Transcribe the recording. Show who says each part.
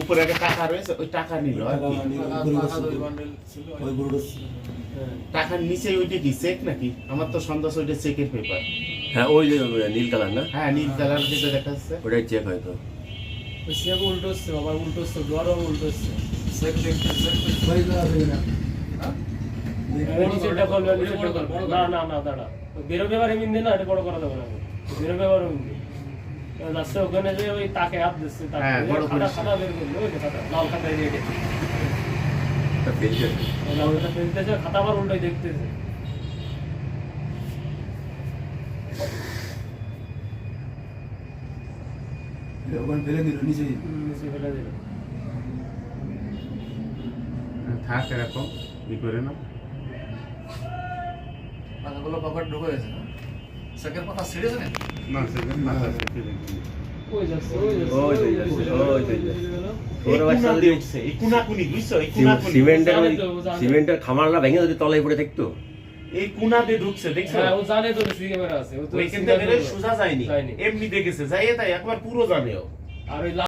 Speaker 1: উপরে একটা টাকা রয়েছে, ওই টাকা নিল আর কি। টাকার নিচে ওইটা কি চেক নাকি? আমার তো সন্দেহ ওইটা চেকের পেপার।
Speaker 2: হ্যাঁ ওই যে নীল কালার না?
Speaker 1: হ্যাঁ নীল কালার যেটা দেখা যাচ্ছে
Speaker 2: ওটাই চেক হয়তো।
Speaker 3: ওই চেক উল্টো হচ্ছে বাবা, উল্টো হচ্ছে, দুয়ারও উল্টো হচ্ছে। নিচেরটা করবে, নিচেরটা করবে। না না না দাঁড়া, বেরো ব্যাপারে মিন্দে না, এটা বড় করা যাবে না। বেরো ব্যাপারে মিন্দে যাচ্ছে ওখানে যে ওই তাকে হাত দিচ্ছে,
Speaker 1: হ্যাঁ, বড় করে।
Speaker 3: খাতা বের করলো, ওই যে খাতা লাল খাতায় দিয়ে রেখেছে।
Speaker 2: এটা ফেলছে।
Speaker 3: লালটা ফেলতেছে, খাতা আবার উল্টোই দেখতেছে। নিচে ফেলে দিল।
Speaker 1: থাক এরকম ই করে না।
Speaker 4: পাতাগুলো পকেট ঢুকে গেছে না? সেকের পাতা ছিঁড়েছে না?
Speaker 1: না সেকেন্ড মাথা থেকে
Speaker 3: ওই যাচ্ছে, ওই যাচ্ছে,
Speaker 2: ওই যে যাচ্ছে, ওই যে যাচ্ছে। ওর বাসা দিয়ে
Speaker 1: এই কোনাকুনি বুঝছো, এই কোনাকুনি
Speaker 2: সিমেন্টের খামারটা ভেঙে যদি তলায় পড়ে থাকতো।
Speaker 1: এই কোনা দিয়ে ঢুকছে দেখছো?
Speaker 3: হ্যাঁ ও জানে তো সিসি ক্যামেরা আছে, ও তো
Speaker 1: ওইখান থেকে সোজা যায়নি,
Speaker 3: যায়নি।
Speaker 1: এমনি দেখেছে যাই তাই একবার পুরো জানেও।
Speaker 3: আর ওই